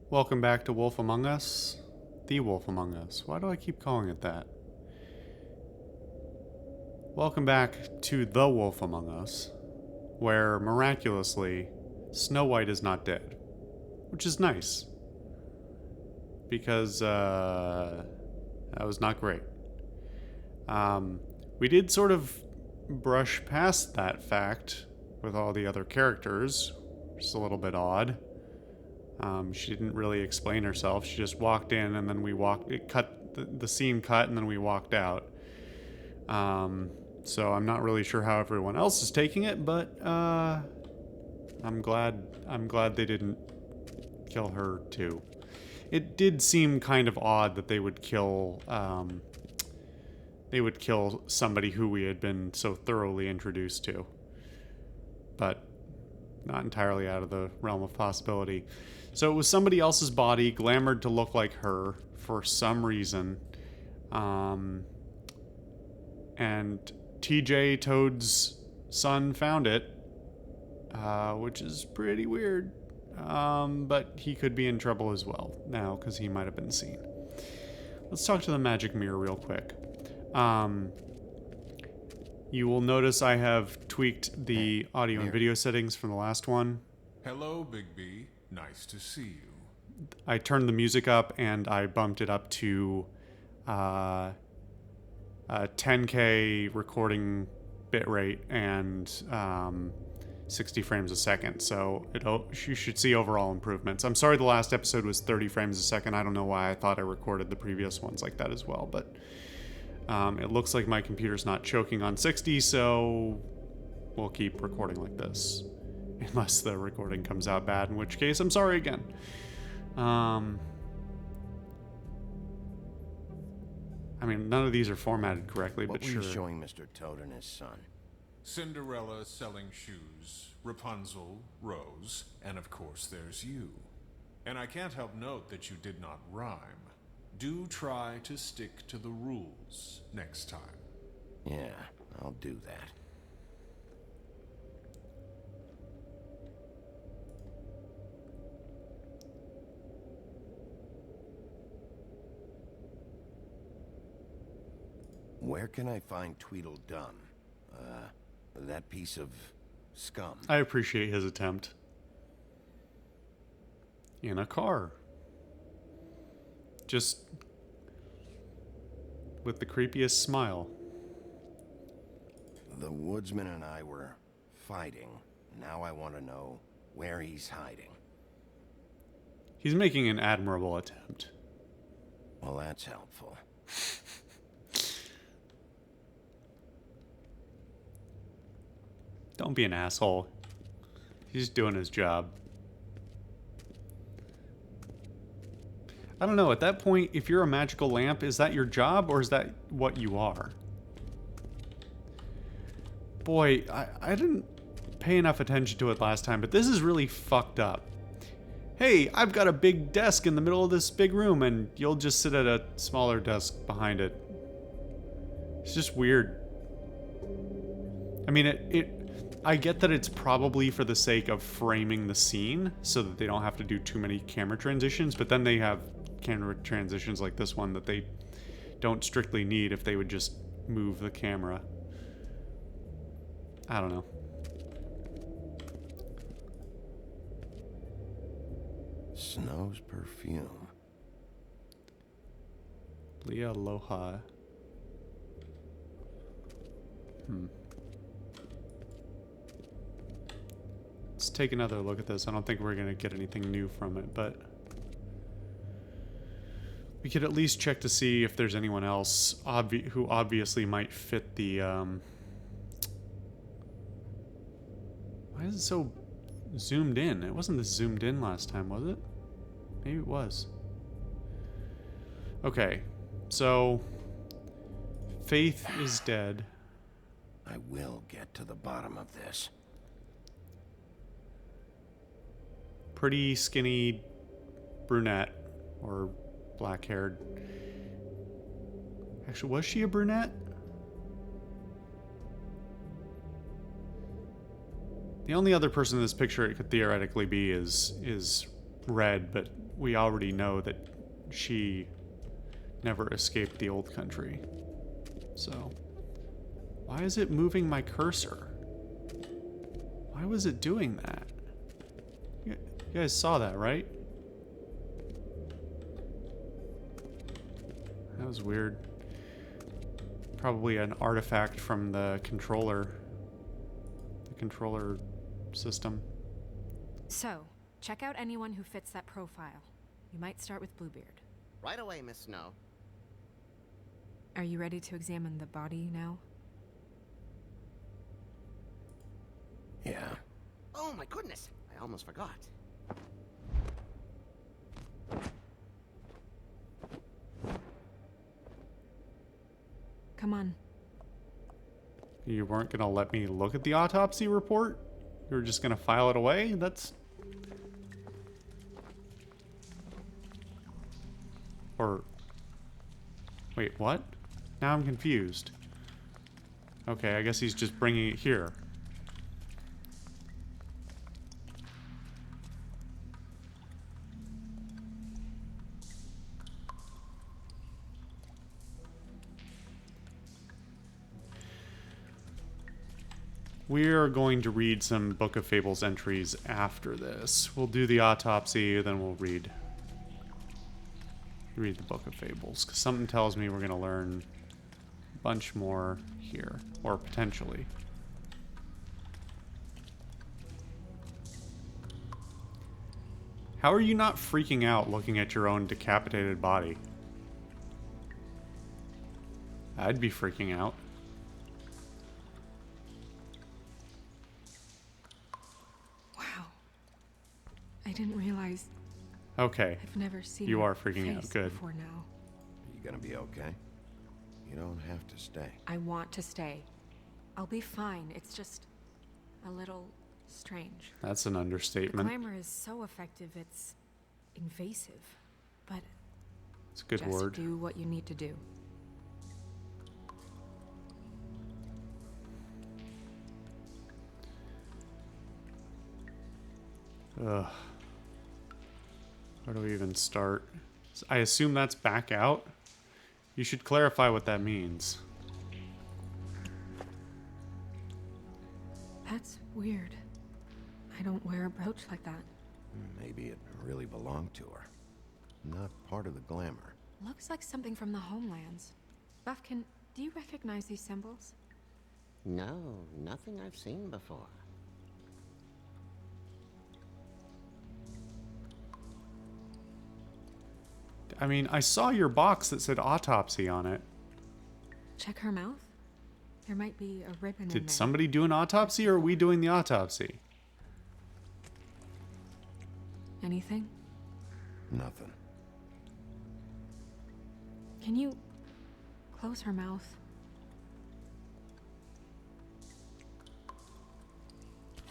Welcome back to Wolf Among Us. The Wolf Among Us. Why do I keep calling it that? Welcome back to The Wolf Among Us, where miraculously Snow White is not dead, which is nice because that was not great. We did sort of brush past that fact with all the other characters, which is a little bit odd. She didn't really explain herself. She just walked in, and then the scene cut, and then we walked out. So I'm not really sure how everyone else is taking it, but I'm glad they didn't kill her too. It did seem kind of odd that they would kill somebody who we had been so thoroughly introduced to, but not entirely out of the realm of possibility. So it was somebody else's body, glamored to look like her for some reason. And TJ, Toad's son, found it, which is pretty weird. But he could be in trouble as well now because he might have been seen. Let's talk to the magic mirror real quick. You will notice I have tweaked the audio and video settings from the last one. Hello, Big B. Nice to see you. I turned the music up and I bumped it up to 10K recording bitrate and 60 frames a second. So you should see overall improvements. I'm sorry the last episode was 30 frames a second. I don't know why I thought I recorded the previous ones like that as well, but it looks like my computer's not choking on 60, so we'll keep recording like this. Unless the recording comes out bad, in which case I'm sorry again. I mean, none of these are formatted correctly, but sure. What were you showing Mr. Toad and his son? Cinderella selling shoes, Rapunzel, Rose, and of course there's you. And I can't help note that you did not rhyme. Do try to stick to the rules next time. Yeah, I'll do that. Where can I find Tweedledum? That piece of scum. I appreciate his attempt. In a car. Just with the creepiest smile. The woodsman and I were fighting. Now I want to know where he's hiding. He's making an admirable attempt. Well, that's helpful. Don't be an asshole. He's doing his job. I don't know, at that point, if you're a magical lamp, is that your job or is that what you are? Boy, I didn't pay enough attention to it last time, but this is really fucked up. Hey, I've got a big desk in the middle of this big room and you'll just sit at a smaller desk behind it. It's just weird. I mean, I get that it's probably for the sake of framing the scene so that they don't have to do too many camera transitions, but then they have camera transitions like this one that they don't strictly need if they would just move the camera. I don't know. Snow's perfume. Leah Aloha. Let's take another look at this. I don't think we're going to get anything new from it, but we could at least check to see if there's anyone else who obviously might fit the... Why is it so zoomed in? It wasn't this zoomed in last time, was it? Maybe it was. Okay, so Faith is dead. I will get to the bottom of this. Pretty skinny brunette, or black-haired. Actually, was she a brunette? The only other person in this picture it could theoretically be is read, but we already know that she never escaped the old country. So, why is it moving my cursor? Why was it doing that? You guys saw that, right? That was weird. Probably an artifact from the controller system. So, check out anyone who fits that profile. You might start with Bluebeard. Right away, Miss Snow. Are you ready to examine the body now? Yeah. Oh my goodness, I almost forgot. Come on. You weren't gonna let me look at the autopsy report? You were just gonna file it away? That's... Or... Wait, what? Now I'm confused. Okay, I guess he's just bringing it here. We're going to read some Book of Fables entries after this. We'll do the autopsy, then we'll read the Book of Fables, because something tells me we're going to learn a bunch more here, or potentially. How are you not freaking out looking at your own decapitated body? I'd be freaking out. Wow. I didn't realize Okay. I've never seen You her are freaking out. face Good. before now. You gonna be okay? You don't have to stay. I want to stay. I'll be fine. It's just a little strange. That's an The understatement. glamour is so effective, it's invasive. But It's a good just word. do what you need to do. Ugh. Where do we even start? I assume that's back out? You should clarify what that means. That's weird. I don't wear a brooch like that. Maybe it really belonged to her. Not part of the glamour. Looks like something from the homelands. Buffkin, do you recognize these symbols? No, nothing I've seen before. I mean, I saw your box that said autopsy on it. Check her mouth. There might be a ribbon in Did there. somebody do an autopsy or are we doing the autopsy? Anything? Nothing. Can you close her mouth?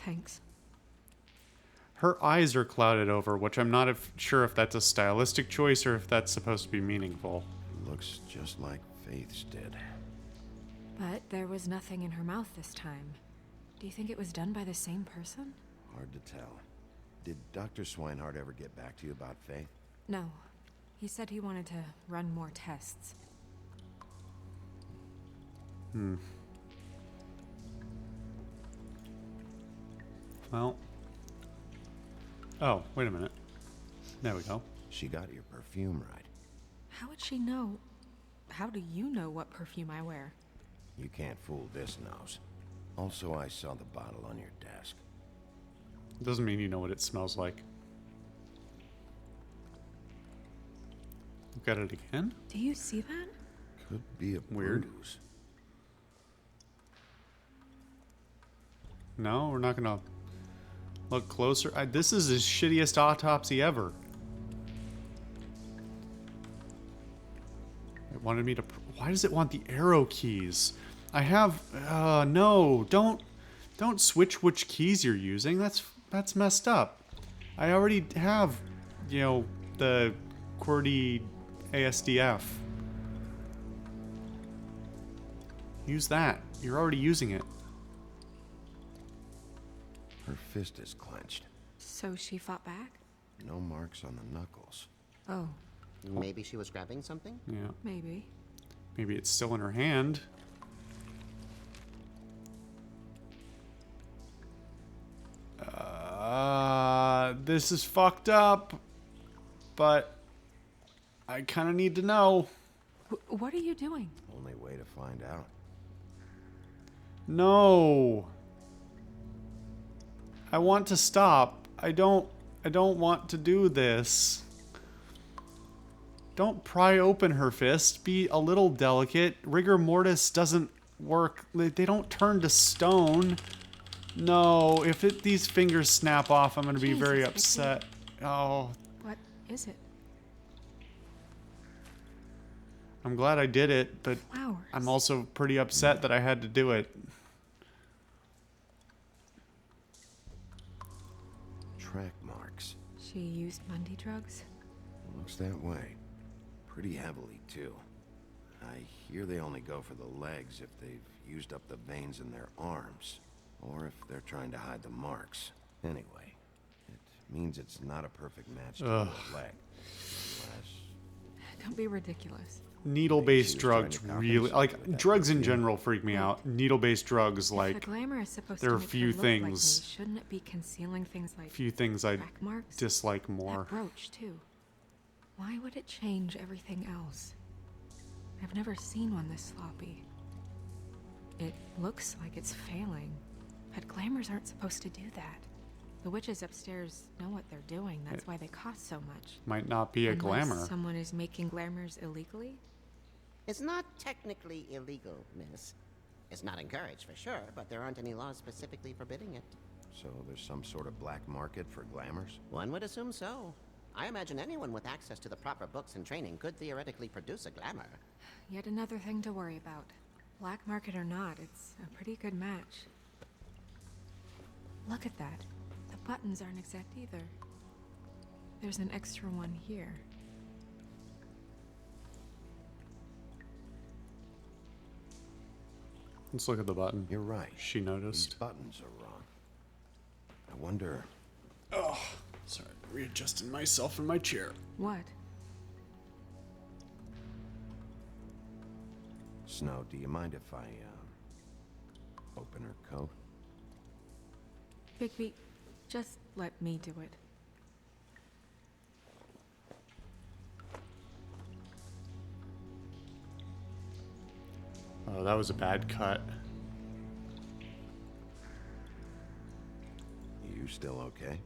Thanks. Her eyes are clouded over, which I'm not sure if that's a stylistic choice or if that's supposed to be meaningful. Looks just like Faith's did. But there was nothing in her mouth this time. Do you think it was done by the same person? Hard to tell. Did Dr. Swinehart ever get back to you about Faith? No. He said he wanted to run more tests. Well. Oh, wait a minute. There we go. She got your perfume right. How would she know? How do you know what perfume I wear? You can't fool this nose. Also, I saw the bottle on your desk. Doesn't mean you know what it smells like. Look at it again. Do you see that? Could be a Weird. bruise. No, we're not gonna look closer. This is the shittiest autopsy ever. It wanted me to... Why does it want the arrow keys? I have... no, don't switch which keys you're using. That's messed up. I already have, you know, the QWERTY ASDF. Use that. You're already using it. Her fist is clenched. So she fought back? No marks on the knuckles. Oh, Maybe she was grabbing something? Yeah. maybe. Maybe it's still in her hand. This is fucked up. But I kind of need to know. What are you doing? Only way to find out. No. I want to stop. I don't want to do this. Don't pry open her fist. Be a little delicate. Rigor mortis doesn't work. They don't turn to stone. No, if these fingers snap off, I'm going to be very Jesus, upset. Oh, What is it? I'm glad I did it, but Flowers. I'm also pretty upset that I had to do it. Track marks. She used Mundy drugs? Looks that way. Pretty heavily, too. I hear they only go for the legs if they've used up the veins in their arms. Or if they're trying to hide the marks. Anyway, it means it's not a perfect match to the leg. Unless... Don't be ridiculous. Needle-based She was trying drugs to copy really, something with like, that drugs in perfume. general freak me out. Needle-based drugs, If the like, glamour is supposed there to are make few her look things- like me, shouldn't it be concealing things like few things I track marks? dislike more. That brooch, too. Why would it change everything else? I've never seen one this sloppy. It looks like it's failing, but glamours aren't supposed to do that. The witches upstairs know what they're doing. That's why they cost so much. Might not be a Unless glamour. someone is making glamours illegally? It's not technically illegal, miss. It's not encouraged for sure, but there aren't any laws specifically forbidding it. So there's some sort of black market for glamours? One would assume so. I imagine anyone with access to the proper books and training could theoretically produce a glamour. Yet another thing to worry about. Black market or not, it's a pretty good match. Look at that. The buttons aren't exact either. There's an extra one here. Let's look at the button. You're right. She These noticed. buttons are wrong. I wonder... Oh, sorry. Readjusting myself in my chair. What? Snow, do you mind if I, open her coat? Bigby, just let me do it. Oh, that was a bad cut. You still okay?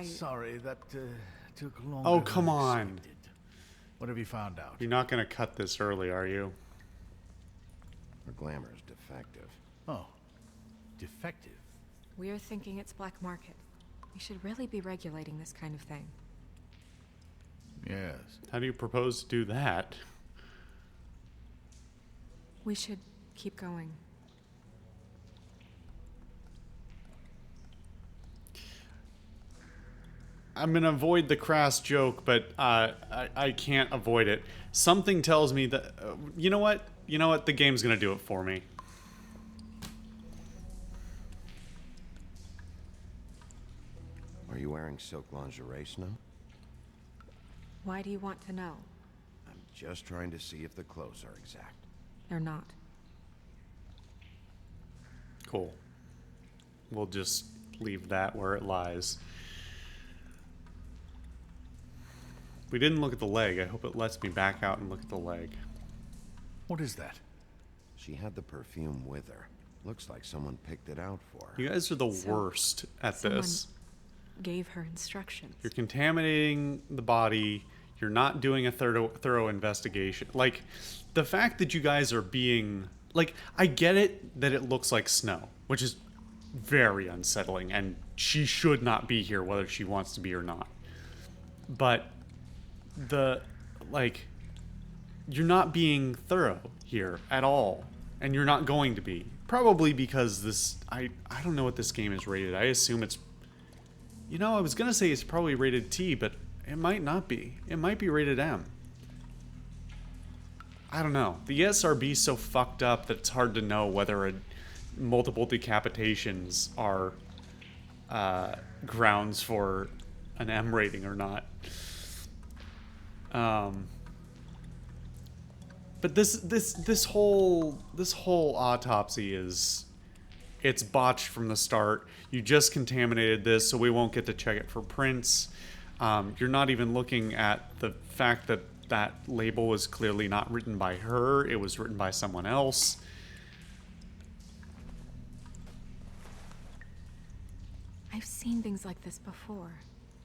Sorry, that took longer. Oh, than come on. expected. What have you found out? You're not going to cut this early, are you? Her glamour's defective. Oh, defective. We're thinking it's black market. We should really be regulating this kind of thing. Yes. How do you propose to do that? We should keep going. I'm going to avoid the crass joke, but I can't avoid it. Something tells me that... you know what? You know what? The game's going to do it for me. Are you wearing silk lingerie, Snow? Why do you want to know? I'm just trying to see if the clothes are exact. They're not. Cool. We'll just leave that where it lies. We didn't look at the leg. I hope it lets me back out and look at the leg. What is that? She had the perfume with her. Looks like someone picked it out for her. You guys are the So, worst at someone- this. Gave her instructions. You're contaminating the body. You're not doing a thorough investigation. Like, the fact that you guys are being... Like, I get it that it looks like snow, which is very unsettling, and she should not be here whether she wants to be or not. But you're not being thorough here at all, and you're not going to be. Probably because this... I don't know what this game is rated. I assume it's... You know, I was going to say it's probably rated T, but it might not be. It might be rated M. I don't know. The ESRB is so fucked up that it's hard to know whether multiple decapitations are grounds for an M rating or not. But this whole autopsy it's botched from the start. You just contaminated this, so we won't get to check it for prints. You're not even looking at the fact that that label was clearly not written by her. It was written by someone else. I've seen things like this before.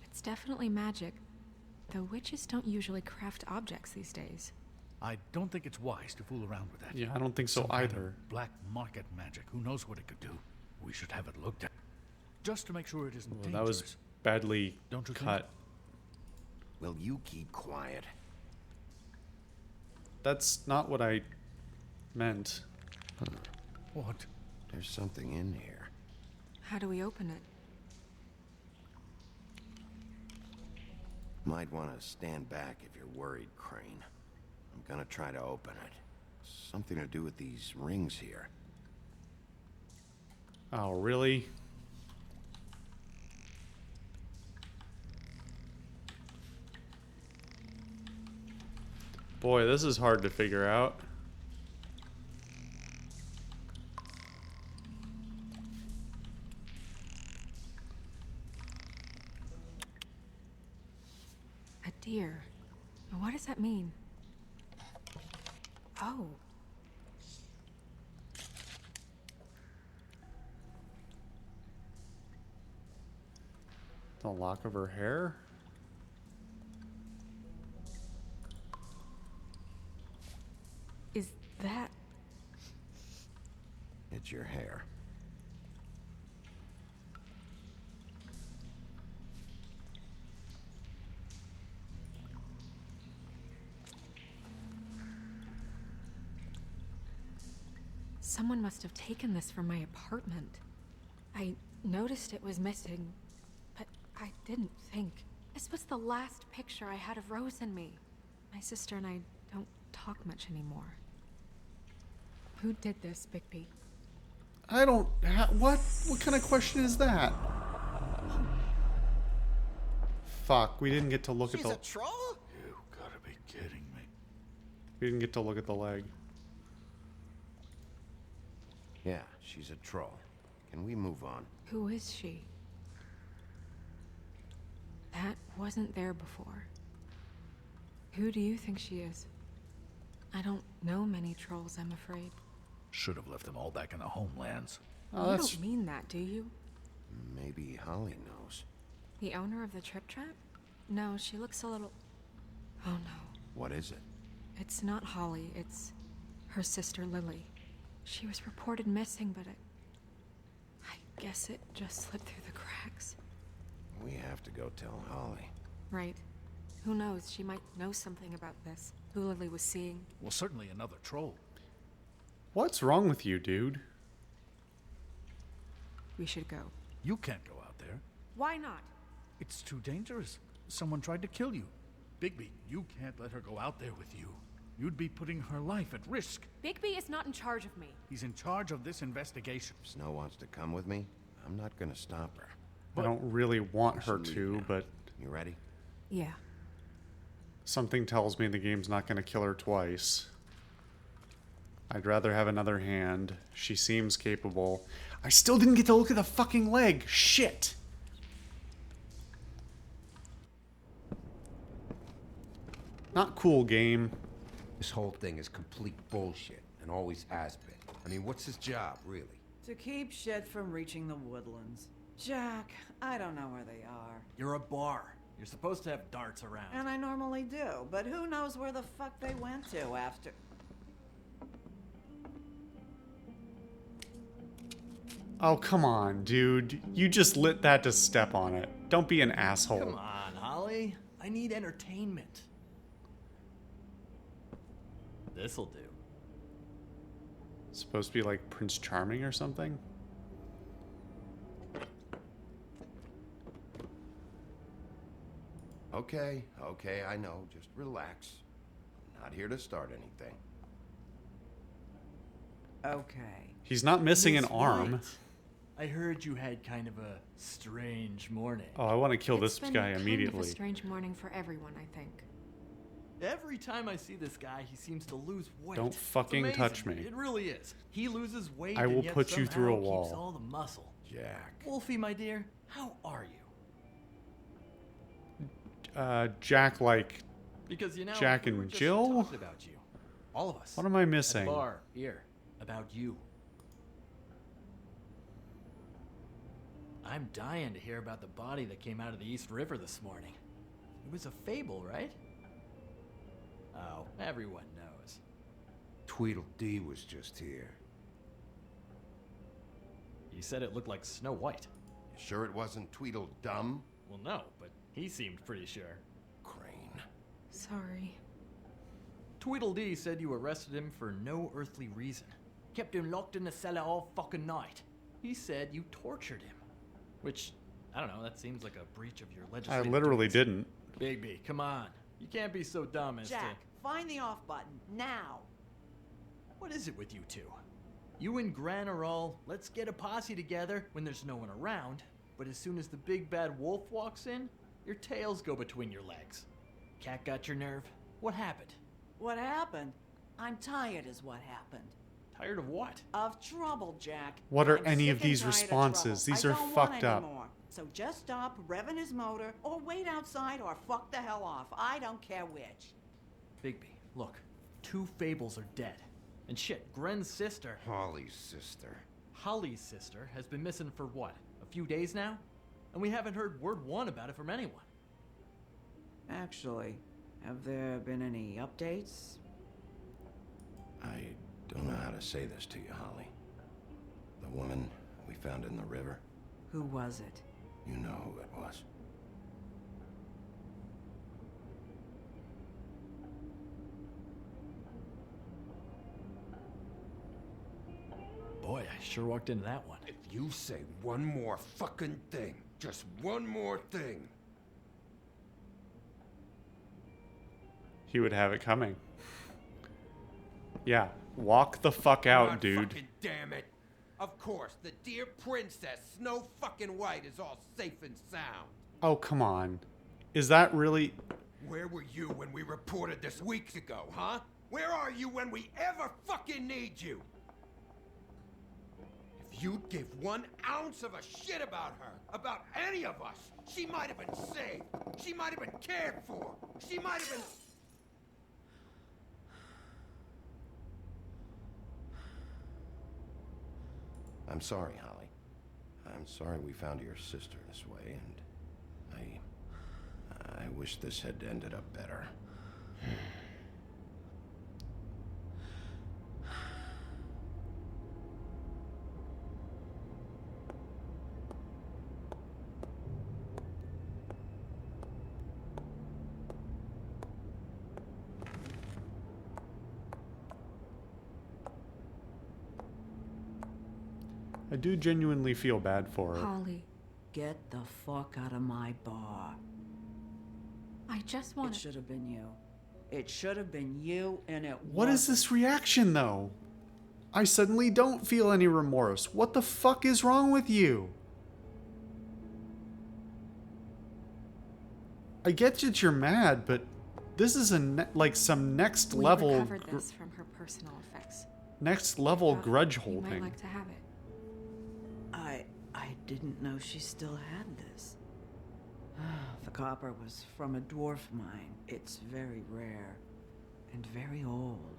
It's definitely magic, though witches don't usually craft objects these days. I don't think it's wise to fool around with that. Yeah, I don't think so Some kind of either. black market magic. Who knows what it could do? We should have it looked at. Just to make sure it isn't Well, dangerous. that was badly Don't you think? cut. Will you keep quiet? That's not what I meant. What? There's something in here. How do we open it? Might want to stand back if you're worried, Crane. I'm gonna try to open it. Something to do with these rings here. Oh, really? Boy, this is hard to figure out. A deer. What does that mean? Oh. The lock of her hair? Is that... It's your hair. Someone must have taken this from my apartment. I noticed it was missing, but I didn't think. This was the last picture I had of Rose and me. My sister and I don't talk much anymore. Who did this, Bigby? I don't... what? What kind of question is that? Fuck, we didn't get to look She's at a the... troll? You gotta be kidding me. We didn't get to look at the leg. Yeah, she's a troll. Can we move on? Who is she? That wasn't there before. Who do you think she is? I don't know many trolls, I'm afraid. Should have left them all back in the homelands. Oh, You that's... don't mean that, do you? Maybe Holly knows. The owner of the Trip Trap? No, she looks a little... Oh no. What is it? It's not Holly, it's her sister Lily. She was reported missing, but I guess it just slipped through the cracks. We have to go tell Holly. Right. Who knows, she might know something about this. Who Lily was seeing. Well, certainly another troll. What's wrong with you, dude? We should go. You can't go out there. Why not? It's too dangerous. Someone tried to kill you. Bigby, you can't let her go out there with you. You'd be putting her life at risk. Bigby is not in charge of me. He's in charge of this investigation. If Snow wants to come with me, I'm not gonna stop her. I don't really want her should leave to, now. but You ready? Yeah. something tells me the game's not going to kill her twice. I'd rather have another hand. She seems capable. I still didn't get to look at the fucking leg. Shit. Not cool, game. This whole thing is complete bullshit, and always has been. I mean, what's his job, really? To keep shit from reaching the woodlands. Jack, I don't know where they are. You're a bar. You're supposed to have darts around. And I normally do, but who knows where the fuck they went to after... Oh, come on, dude. You just lit that to step on it. Don't be an asshole. Come on, Holly. I need entertainment. This'll do. Supposed to be like Prince Charming or something? Okay, I know. Just relax. I'm not here to start anything. Okay, He's not missing an Miss arm. White, I heard you had kind of a strange morning. Oh, I want to kill It's this been guy kind immediately. of a strange morning for everyone, I think. Every time I see this guy, he seems to lose weight. Don't It's fucking amazing. touch me. It really is. He loses weight. I will and yet put you through a somehow wall. Keeps all the muscle. Jack. Wolfie, my dear, how are you? Jack, like, Because you know, Jack we and were just Jill? talking about you, all of us. what am I At the missing? bar here about you. I'm dying to hear about the body that came out of the East River this morning. It was a fable, right? Oh, everyone knows. Tweedledee was just here. He said it looked like Snow White. You sure it wasn't Tweedledum? Well, no, but he seemed pretty sure. Crane. Sorry. Tweedledee said you arrested him for no earthly reason. Kept him locked in the cellar all fucking night. He said you tortured him. Which, I don't know, that seems like a breach of your I legislative literally duties. didn't. Bigby, come on. You can't be so dumb as Jack, find the off button, now. What is it with you two? You and Gran are all, let's get a posse together when there's no one around, but as soon as the big bad wolf walks in, your tails go between your legs. Cat got your nerve? What happened? What happened? I'm tired is what happened. Tired of what? Of trouble, Jack. What are I'm any sick of and these tired of responses? trouble. These I are don't fucked want up. anymore. So just stop revving his motor, or wait outside, or fuck the hell off. I don't care which. Bigby, look, 2 fables are dead. And shit, Gren's sister, Holly's sister. Holly's sister, has been missing for what, a few days now? And we haven't heard word one about it from anyone. Actually, have there been any updates? I don't know how to say this to you, Holly. The woman we found in the river, Who was it? you know who it was. Boy, I sure walked into that one. If you say one more fucking thing, just one more thing. He would have it coming. Yeah, walk the fuck out, God dude. Fucking damn it. Of course, the dear princess, Snow fucking White, is all safe and sound. Oh, come on. Is that really... Where were you when we reported this weeks ago, huh? Where are you when we ever fucking need you? If you'd give 1 ounce of a shit about her, about any of us, she might have been saved. She might have been cared for. She might have been... I'm sorry, Holly. I'm sorry we found your sister this way, and I wish this had ended up better. I do genuinely feel bad for her. Holly, Get the fuck out of my bar. I just It want to... should have been you. It should have been you, and it What is this reaction, though? I suddenly don't feel any remorse. What the fuck is wrong with you? I get that you're mad, but this is like some next We level, recovered this from her personal effects. next level Thought grudge you might holding. like to have it. I didn't know she still had this. The copper was from a dwarf mine. It's very rare and very old.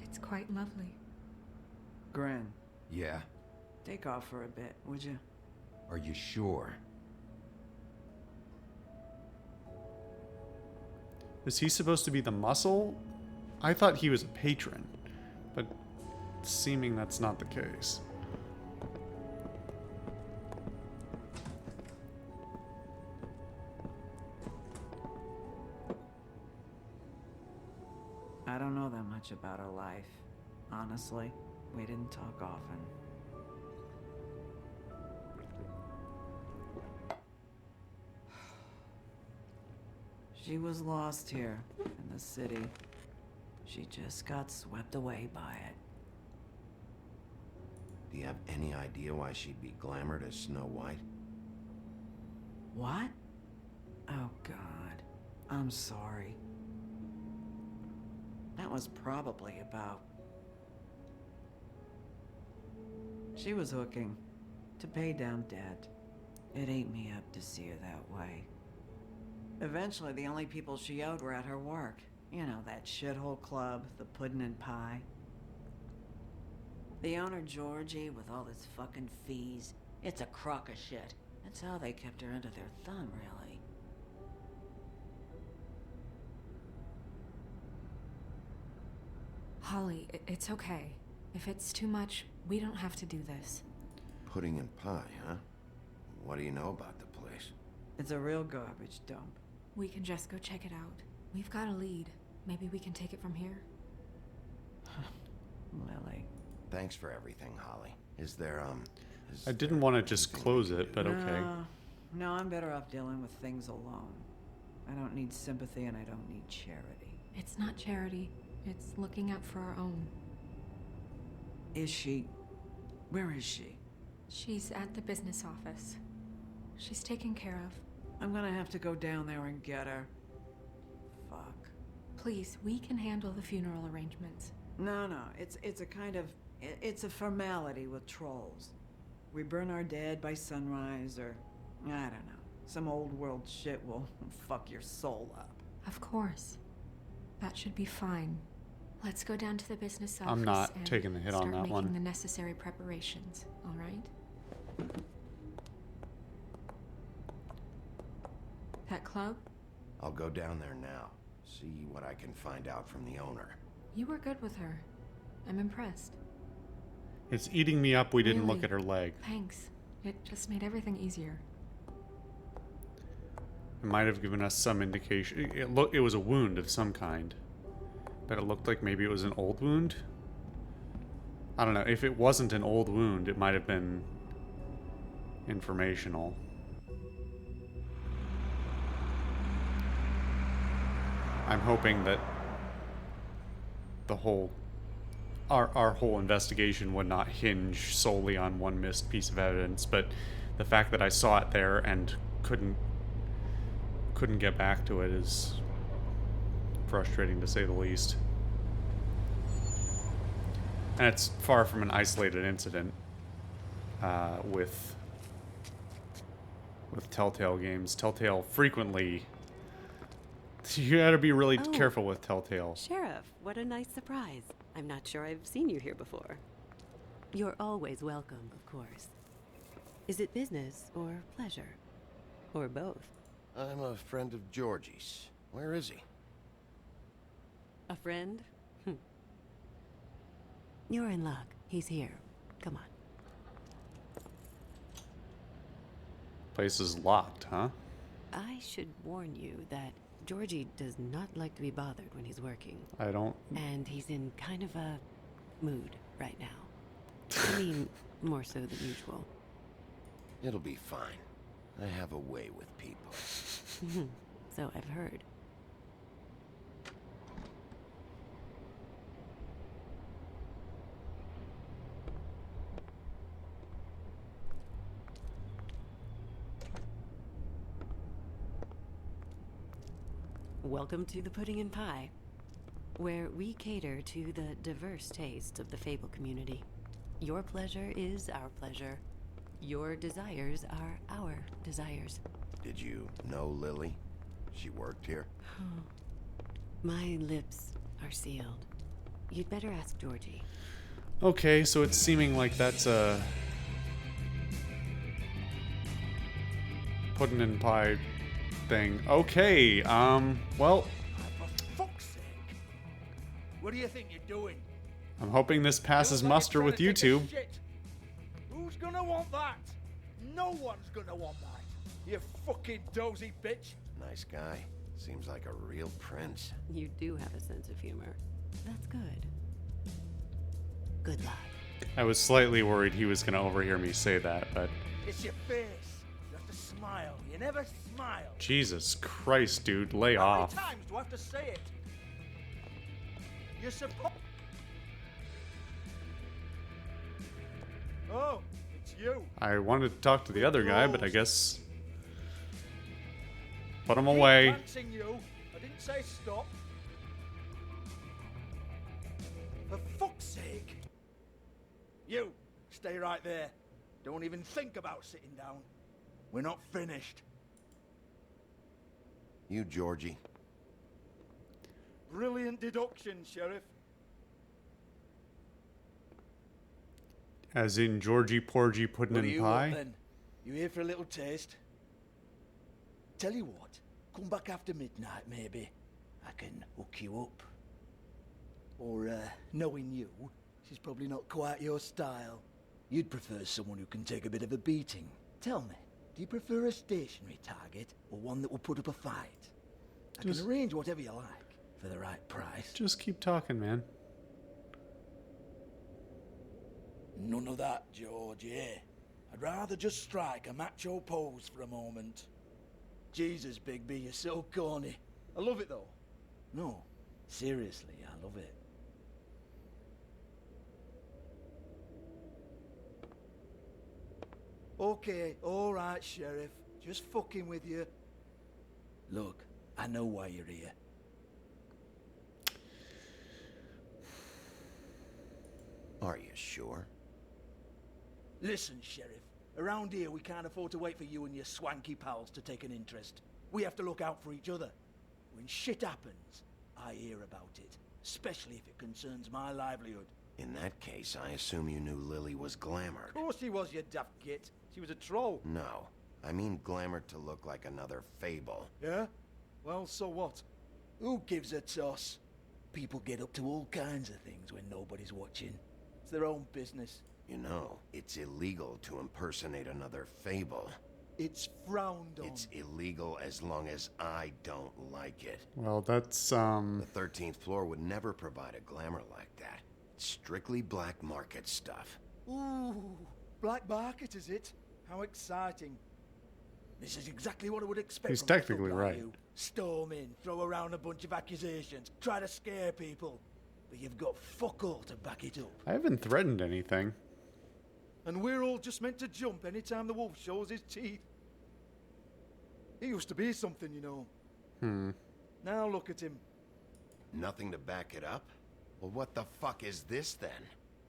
It's quite lovely. Gren, Yeah? take off for a bit, would you? Are you sure? Is he supposed to be the muscle? I thought he was a patron, but seeming that's not the case. I don't know that much about her life. Honestly, we didn't talk often. She was lost here in the city. She just got swept away by it. Do you have any idea why she'd be glamored as Snow White? What? Oh, God. I'm sorry. That was probably about... She was hooking to pay down debt. It ate me up to see her that way. Eventually, the only people she owed were at her work. You know, that shithole club, the Puddin' and Pie. The owner, Georgie, with all his fucking fees, it's a crock of shit. That's how they kept her under their thumb, really. Holly, it's okay. If it's too much, we don't have to do this. Pudding and pie, huh? What do you know about the place? It's a real garbage dump. We can just go check it out. We've got a lead. Maybe we can take it from here? Lily. Thanks for everything, Holly. Is there, I didn't want to just close it, but okay. No, I'm better off dealing with things alone. I don't need sympathy and I don't need charity. It's not charity. It's looking out for our own. Is she... Where is she? She's at the business office. She's taken care of. I'm gonna have to go down there and get her. Fuck. Please, we can handle the funeral arrangements. No, it's a kind of... It's a formality with trolls. We burn our dead by sunrise, or... I don't know. Some old world shit will fuck your soul up. Of course. That should be fine. Let's go down to the business office I'm not and taking the hit on that start one. making the necessary preparations, all right? That club? I'll go down there now. See what I can find out from the owner. You were good with her. I'm impressed. It's eating me up we didn't look Really? at her leg. Thanks. It just made everything easier. It might have given us some indication. It was a wound of some kind. But it looked like maybe it was an old wound? I don't know. If it wasn't an old wound, it might have been informational. I'm hoping that the whole... Our whole investigation would not hinge solely on one missed piece of evidence, but the fact that I saw it there and couldn't get back to it is frustrating to say the least. And it's far from an isolated incident with Telltale games. Telltale frequently... You gotta be really careful with Telltale. Sheriff, what a nice surprise. I'm not sure I've seen you here before. You're always welcome, of course. Is it business or pleasure? Or both? I'm a friend of Georgie's. Where is he? A friend? You're in luck. He's here. Come on. Place is locked, huh? I should warn you that Georgie does not like to be bothered when he's working. I don't... And he's in kind of a mood right now. I mean, more so than usual. It'll be fine. I have a way with people. So I've heard. Welcome to the Pudding and Pie, where we cater to the diverse tastes of the Fable community. Your pleasure is our pleasure. Your desires are our desires. Did you know Lily? She worked here? My lips are sealed. You'd better ask Georgie. Okay, so it's seeming like that's a... Puddin' and pie thing. Okay, well... For fuck's sake! What do you think you're doing? I'm hoping this passes muster with YouTube. Who's gonna want that? No one's gonna want that. You fucking dozy bitch. Nice guy. Seems like a real prince. You do have a sense of humor. That's good. Good luck. I was slightly worried he was going to overhear me say that, but... It's your face. You have to smile. You never smile. Jesus Christ, dude, lay off. How many times do I have to say it? You're supposed... you. I wanted to talk to the other guy, but I guess... Put him Keep away. glancing, you. I didn't say stop. For fuck's sake. You, stay right there. Don't even think about sitting down. We're not finished. You, Georgie. Brilliant deduction, Sheriff. As in Georgie Porgy pudding What do and you pie? want, then? You here for a little taste? Tell you what, come back after midnight, maybe. I can hook you up. Or, knowing you, she's probably not quite your style. You'd prefer someone who can take a bit of a beating. Tell me, do you prefer a stationary target, or one that will put up a fight? I can arrange whatever you like, for the right price. Just keep talking, man. None of that, George, yeah. I'd rather just strike a macho pose for a moment. Jesus, Bigby, you're so corny. I love it, though. No, seriously, I love it. Okay, alright, Sheriff. Just fucking with you. Look, I know why you're here. Are you sure? Listen, Sheriff. Around here, we can't afford to wait for you and your swanky pals to take an interest. We have to look out for each other. When shit happens, I hear about it. Especially if it concerns my livelihood. In that case, I assume you knew Lily was glamored. Of course she was, you daft git. She was a troll. No. I mean glamored to look like another fable. Yeah? Well, so what? Who gives a toss? People get up to all kinds of things when nobody's watching. It's their own business. You know, it's illegal to impersonate another fable. It's frowned on. It's illegal as long as I don't like it. Well, that's, The 13th floor would never provide a glamour like that. It's strictly black market stuff. Ooh, black market, is it? How exciting. This is exactly what I would expect He's from a technically thug like right. you. Storm in, throw around a bunch of accusations, try to scare people. But you've got fuck all to back it up. I haven't threatened anything. And we're all just meant to jump anytime the wolf shows his teeth. He used to be something, you know. Now look at him. Nothing to back it up? Well, what the fuck is this then?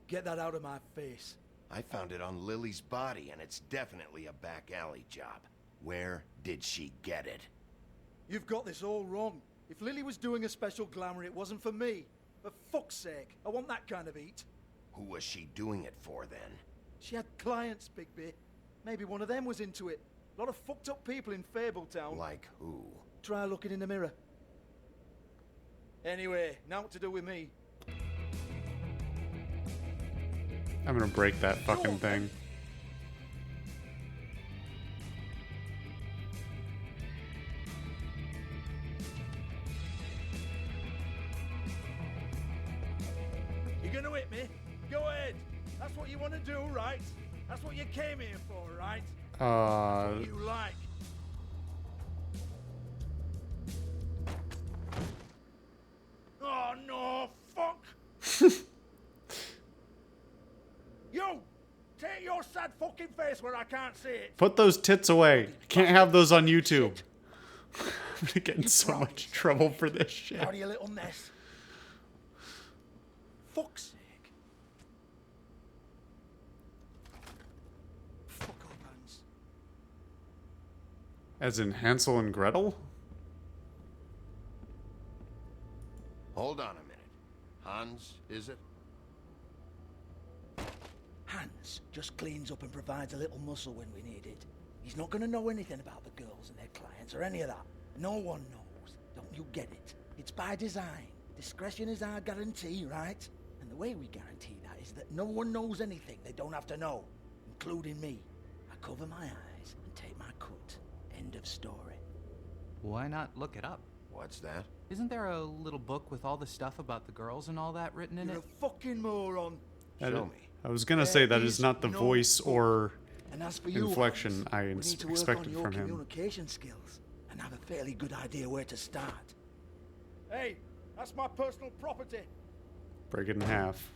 Get that out of my face. I found it on Lily's body, and it's definitely a back alley job. Where did she get it? You've got this all wrong. If Lily was doing a special glamour, it wasn't for me. For fuck's sake, I want that kind of eat. Who was she doing it for then? She had clients, Bigby. Maybe one of them was into it. A lot of fucked up people in Fabletown. Like who? Try looking in the mirror. Anyway, now what to do with me? I'm gonna break that fucking thing. You gonna hit me? Go ahead. That's what you want to do, right? That's what you came here for, right? What you like. Oh no, fuck! You! Take your sad fucking face where I can't see it! Put those tits away. Can't have those on YouTube. I'm gonna get in so much trouble for this shit. Out of your little mess. Fuck's sake. Fuck off, Hans. As in Hansel and Gretel? Hold on a minute. Hans, is it? Hans just cleans up and provides a little muscle when we need it. He's not gonna know anything about the girls and their clients or any of that. No one knows. Don't you get it? It's by design. Discretion is our guarantee, right? And the way we guarantee that is that no one knows anything they don't have to know, including me. I cover my eyes and take my cut. End of story. Why not look it up? What's that? Isn't there a little book with all the stuff about the girls and all that written in You're it? a fucking moron. Show me. I was gonna say that is not the no voice or And as for you, inflection Hans, I we need to work expected on your from him. communication skills and have a fairly good idea where to start. Hey, that's my personal property. Break it in half.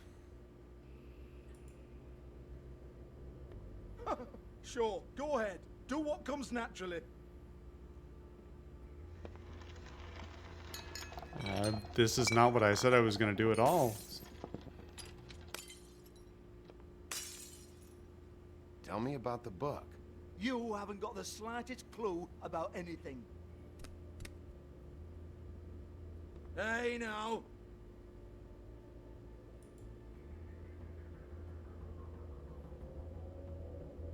Huh. Sure, go ahead. Do what comes naturally. This is not what I said I was going to do at all. Tell me about the book. You haven't got the slightest clue about anything. Hey, now.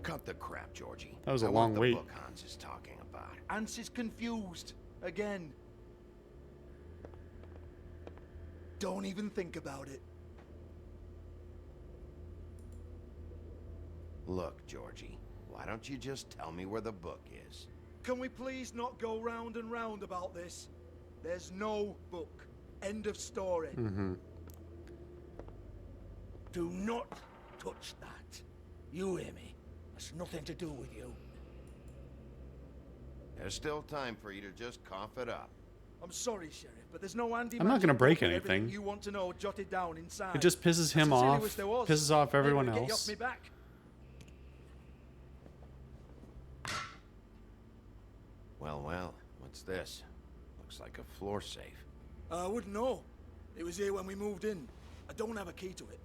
Cut the crap, Georgie. That was a I long want the wait. book Hans is talking about. Hans is confused. Again. Don't even think about it. Look, Georgie, why don't you just tell me where the book is? Can we please not go round and round about this? There's no book. End of story. Mm-hmm. Do not touch that. You hear me? It's nothing to do with you. There's still time for you to just cough it up. I'm sorry, Sheriff, but there's no handy. I'm not gonna break book with everything anything. you want to know jotted down inside. It just pisses him I sincerely off, wish there was. pisses off everyone Maybe it'd get you else. off me back. Well, what's this? Looks like a floor safe. I wouldn't know. It was here when we moved in. I don't have a key to it.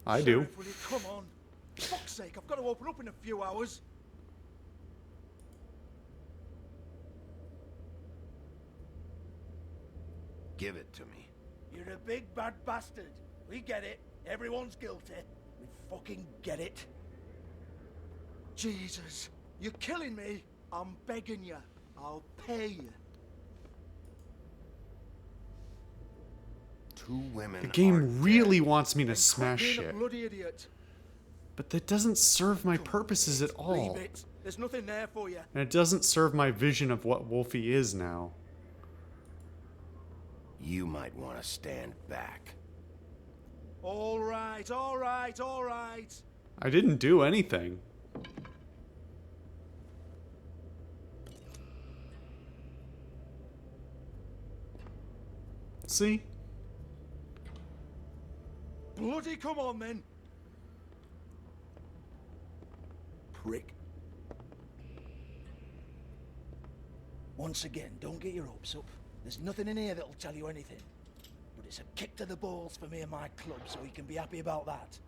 I do. Sheriff, will you come on? For fuck's sake, I've got to open up in a few hours. Give it to me. You're a big bad bastard. We get it. Everyone's guilty. We fucking get it. Jesus, you're killing me. I'm begging you. I'll pay you. Two women. The are game really dead. wants me to Then quit smash being a shit, bloody idiot. but that doesn't serve my purposes at all. Leave it. There's nothing there for you. And it doesn't serve my vision of what Wolfie is now. You might want to stand back. All right, all right, all right. I didn't do anything. See? Bloody come on then. Prick. Once again, don't get your hopes up. There's nothing in here that'll tell you anything. But it's a kick to the balls for me and my club, so you can be happy about that.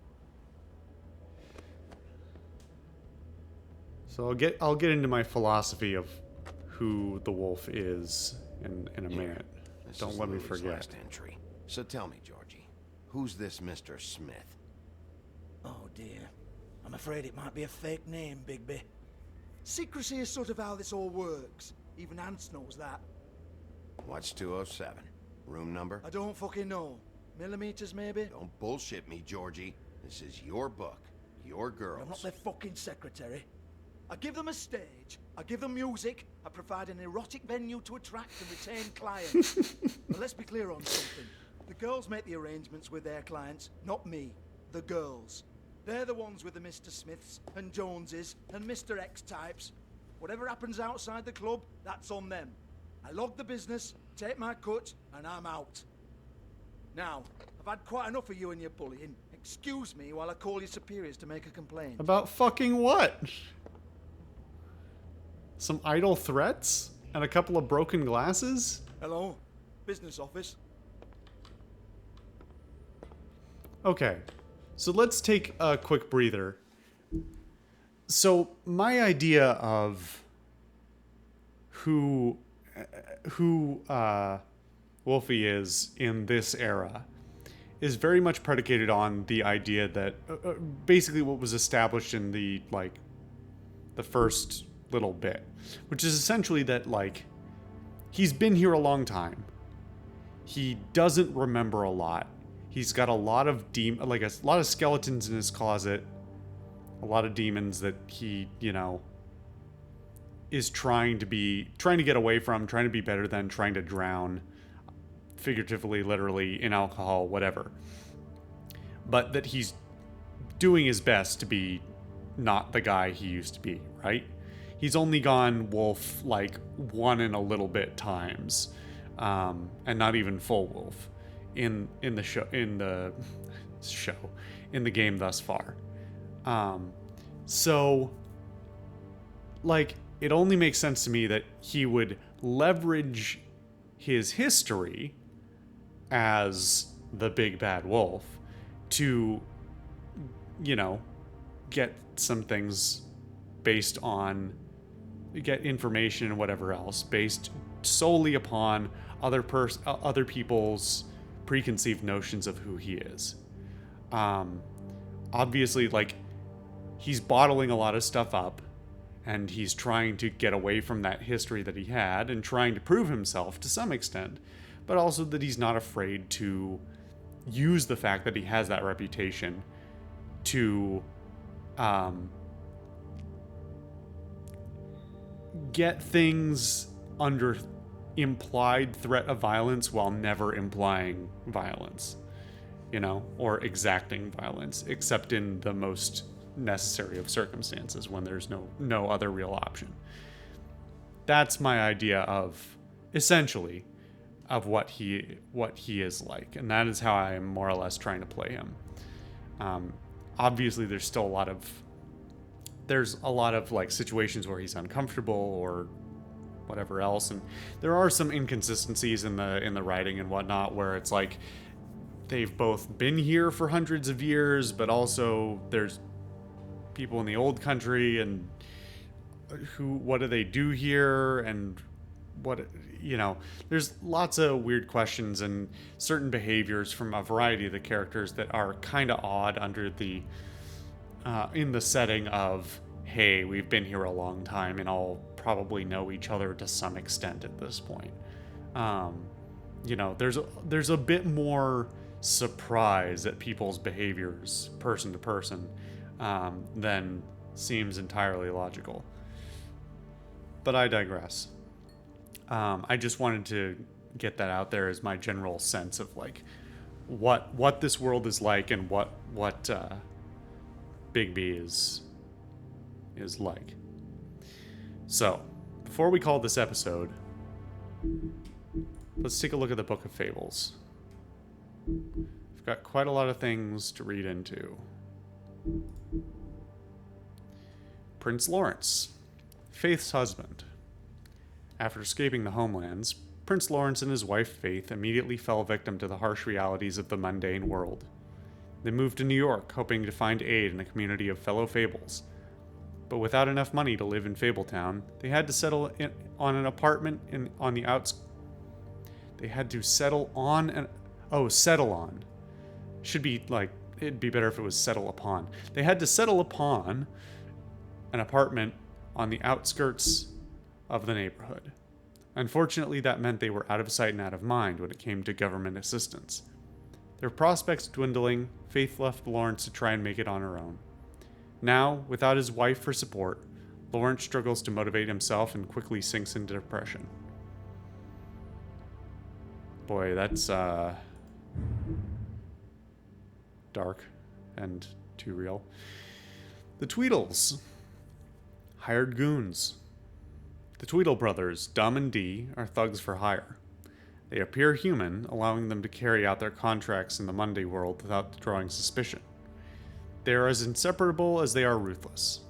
So I'll get into my philosophy of who the wolf is in a minute. This Don't is let me Louis' forget. last entry. So tell me, Georgie, who's this Mr. Smith? Oh dear. I'm afraid it might be a fake name, Bigby. Secrecy is sort of how this all works. Even Hans knows that. What's 207? Room number? I don't fucking know. Millimeters, maybe? Don't bullshit me, Georgie. This is your book. Your girls. I'm not their fucking secretary. I give them a stage, I give them music, I provide an erotic venue to attract and retain clients. But let's be clear on something. The girls make the arrangements with their clients, not me. The girls. They're the ones with the Mr. Smiths and Joneses and Mr. X types. Whatever happens outside the club, that's on them. I log the business, take my cut, and I'm out. Now, I've had quite enough of you and your bullying. Excuse me while I call your superiors to make a complaint. About fucking what? Some idle threats? And a couple of broken glasses? Hello? Business office? Okay, so let's take a quick breather. So my idea of who Wolfie is in this era is very much predicated on the idea that basically what was established in the first little bit, which is essentially that he's been here a long time. He doesn't remember a lot. He's got a lot of a lot of skeletons in his closet, a lot of demons that he, is trying to get away from, trying to be better than, trying to drown, figuratively, literally, in alcohol, whatever. But that he's doing his best to be not the guy he used to be, right? He's only gone wolf one and a little bit times, and not even full wolf in the game thus far. So like, it only makes sense to me that he would leverage his history as the big bad wolf to, you know, get some things based on, get information and whatever else based solely upon other people's preconceived notions of who he is. Obviously, like, he's bottling a lot of stuff up, and he's trying to get away from that history that he had and trying to prove himself to some extent, but also that he's not afraid to use the fact that he has that reputation to get things under implied threat of violence while never implying violence, you know, or exacting violence, except in the most necessary of circumstances when there's no other real option. That's my idea of, essentially, of what he is like, and that is how I am more or less trying to play him. Obviously, there's still a lot of like situations where he's uncomfortable or whatever else, and there are some inconsistencies in the writing and whatnot, where it's like they've both been here for hundreds of years, but also there's people in the old country, and what do they do here, and what, you know, there's lots of weird questions and certain behaviors from a variety of the characters that are kind of odd under the in the setting of, hey, we've been here a long time and all probably know each other to some extent at this point. You know, there's a bit more surprise at people's behaviors person to person than seems entirely logical. But I digress. I just wanted to get that out there as my general sense of like what this world is like and what Big B is like. So, before we call this episode, let's take a look at the Book of Fables. We've got quite a lot of things to read into. Prince Lawrence, Faith's husband. After escaping the homelands, Prince Lawrence and his wife Faith immediately fell victim to the harsh realities of the mundane world. They moved to New York, hoping to find aid in a community of fellow Fables. But without enough money to live in Fabletown, they had to settle on an apartment on the outs. They had to settle on settle on. Should be like, it'd be better if it was settle upon. They had to settle upon an apartment on the outskirts of the neighborhood. Unfortunately, that meant they were out of sight and out of mind when it came to government assistance. Their prospects dwindling, Faith left Lawrence to try and make it on her own. Now, without his wife for support, Lawrence struggles to motivate himself and quickly sinks into depression. Boy, that's dark and too real. The Tweedles, hired goons. The Tweedle brothers, Dum and Dee, are thugs for hire. They appear human, allowing them to carry out their contracts in the Monday world without drawing suspicion. They are as inseparable as they are ruthless.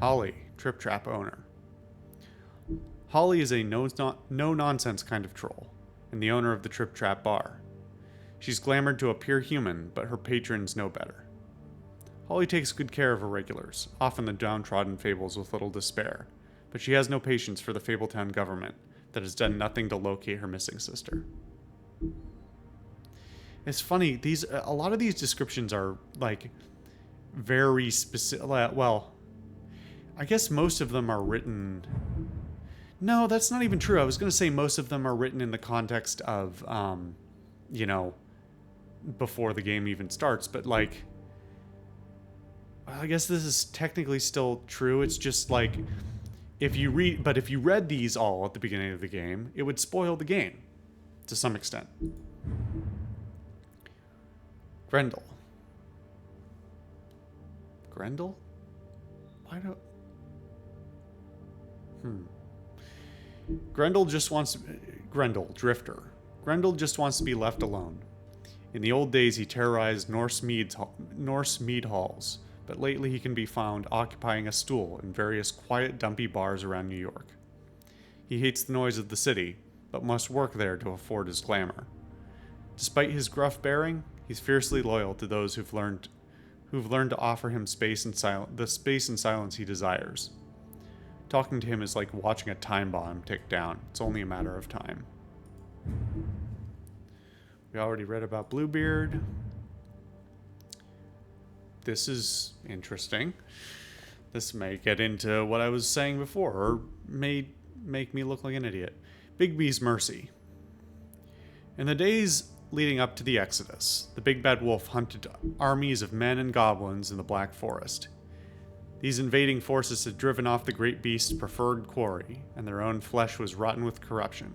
Holly, Trip Trap owner. Holly is a no-nonsense kind of troll, and the owner of the Trip Trap bar. She's glamored to appear human, but her patrons know better. Holly takes good care of her regulars, often the downtrodden Fables with little despair, but she has no patience for the Fabletown government that has done nothing to locate her missing sister. It's funny, a lot of these descriptions are like very specific. Well, I guess most of them are written. No, that's not even true. I was going to say most of them are written in the context of, you know, before the game even starts. But like, I guess this is technically still true. It's just like, if you read these all at the beginning of the game, it would spoil the game to some extent. Grendel. Grendel? Why don't... Grendel, Drifter. Grendel just wants to be left alone. In the old days, he terrorized Norse mead halls, but lately he can be found occupying a stool in various quiet, dumpy bars around New York. He hates the noise of the city, but must work there to afford his glamour. Despite his gruff bearing, he's fiercely loyal to those who've learned to offer him the space and silence he desires. Talking to him is like watching a time bomb tick down. It's only a matter of time. We already read about Bluebeard. This is interesting. This may get into what I was saying before, or may make me look like an idiot. Bigby's Mercy. In the days leading up to the Exodus, the Big Bad Wolf hunted armies of men and goblins in the Black Forest. These invading forces had driven off the great beast's preferred quarry, and their own flesh was rotten with corruption.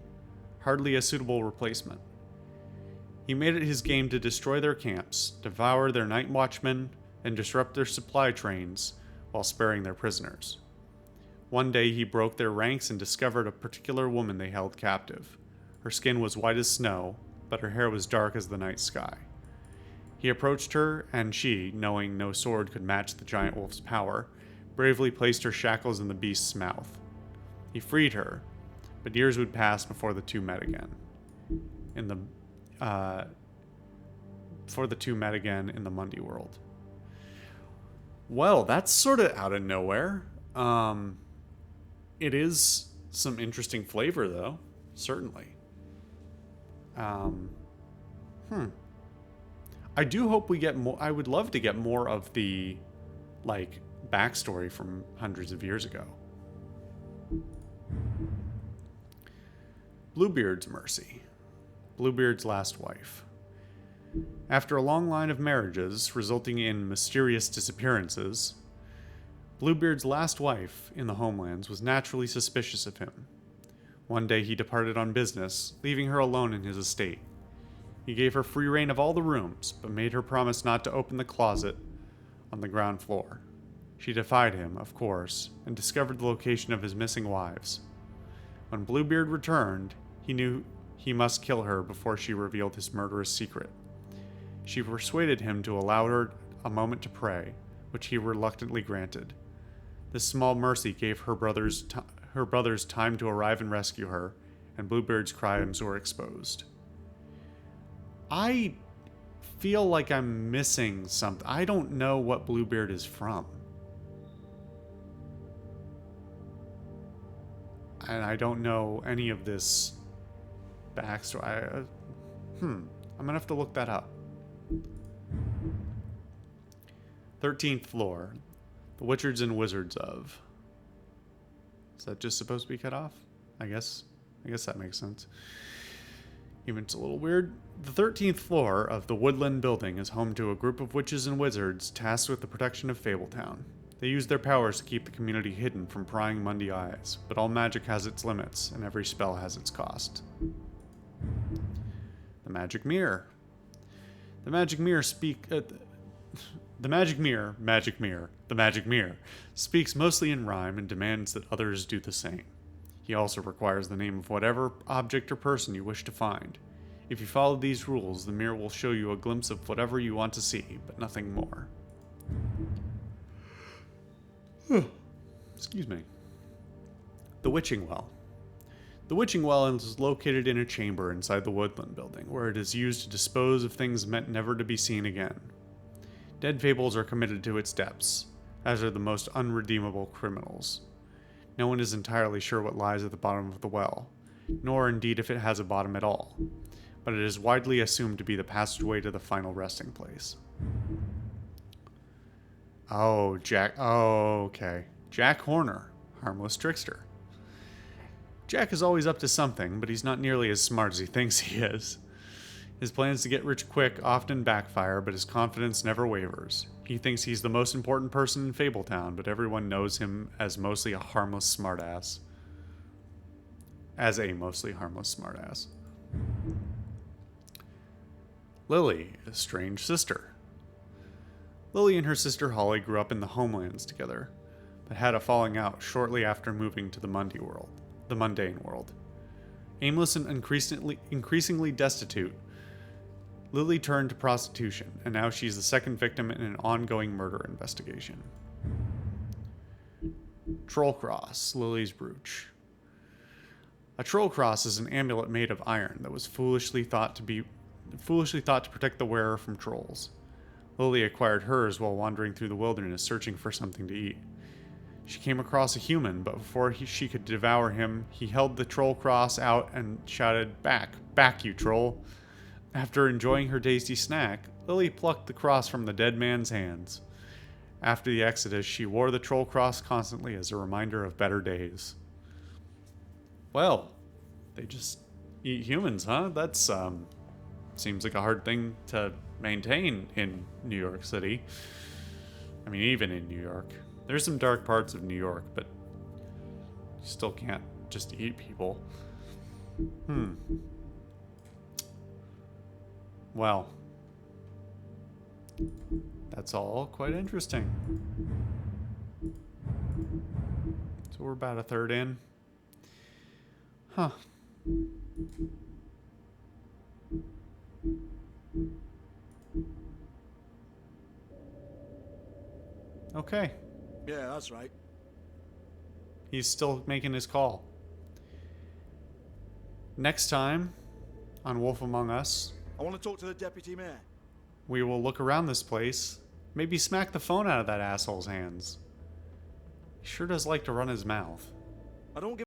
Hardly a suitable replacement. He made it his game to destroy their camps, devour their night watchmen, and disrupt their supply trains while sparing their prisoners. One day he broke their ranks and discovered a particular woman they held captive. Her skin was white as snow, but her hair was dark as the night sky. He approached her, and she, knowing no sword could match the giant wolf's power, bravely placed her shackles in the beast's mouth. He freed her, but years would pass before the two met again. In the Mundy world. Well, that's sort of out of nowhere. It is some interesting flavor, though. Certainly. I do hope we get more. I would love to get more of the, backstory from hundreds of years ago. Bluebeard's Mercy. Bluebeard's last wife. After a long line of marriages resulting in mysterious disappearances, Bluebeard's last wife in the homelands was naturally suspicious of him. One day he departed on business, leaving her alone in his estate. He gave her free rein of all the rooms, but made her promise not to open the closet on the ground floor. She defied him, of course, and discovered the location of his missing wives. When Bluebeard returned, he knew he must kill her before she revealed his murderous secret. She persuaded him to allow her a moment to pray, which he reluctantly granted. This small mercy gave her brothers time to arrive and rescue her, and Bluebeard's crimes were exposed. I feel like I'm missing something. I don't know what Bluebeard is from. And I don't know any of this backstory. I'm gonna have to look that up. 13th floor. The Witchards and Wizards of. Is that just supposed to be cut off? I guess that makes sense. Even it's a little weird. The 13th floor of the Woodland Building is home to a group of witches and wizards tasked with the protection of Fabletown. They use their powers to keep the community hidden from prying Mundy eyes, but all magic has its limits, and every spell has its cost. The Magic Mirror. The Magic Mirror speaks mostly in rhyme and demands that others do the same. He also requires the name of whatever object or person you wish to find. If you follow these rules, the mirror will show you a glimpse of whatever you want to see, but nothing more. Excuse me. The Witching Well. The Witching Well is located in a chamber inside the Woodland Building, where it is used to dispose of things meant never to be seen again. Dead fables are committed to its depths, as are the most unredeemable criminals. No one is entirely sure what lies at the bottom of the well, nor indeed if it has a bottom at all, but it is widely assumed to be the passageway to the final resting place. Oh, Jack. Oh, okay. Jack Horner, harmless trickster. Jack is always up to something, but he's not nearly as smart as he thinks he is. His plans to get rich quick often backfire, but his confidence never wavers. He thinks he's the most important person in Fabletown, but everyone knows him as mostly a harmless smartass. Lily, a strange sister. Lily and her sister Holly grew up in the homelands together, but had a falling out shortly after moving to the mundane world. Aimless and increasingly destitute, Lily turned to prostitution, and now she's the second victim in an ongoing murder investigation. Troll Cross, Lily's brooch. A troll cross is an amulet made of iron that was foolishly thought to protect the wearer from trolls. Lily acquired hers while wandering through the wilderness searching for something to eat. She came across a human, but before she could devour him, he held the troll cross out and shouted, "Back, back, you troll." After enjoying her tasty snack, Lily plucked the cross from the dead man's hands. After the Exodus, she wore the troll cross constantly as a reminder of better days. Well, they just eat humans, huh? That's, seems like a hard thing to maintain in New York City. I mean, even in New York. There's some dark parts of New York, but you still can't just eat people. Well, that's all quite interesting. So we're about a third in. Huh. Okay. Yeah, that's right. He's still making his call. Next time on Wolf Among Us, I want to talk to the deputy mayor. we will look around this place, maybe smack the phone out of that asshole's hands. He sure does like to run his mouth. I don't give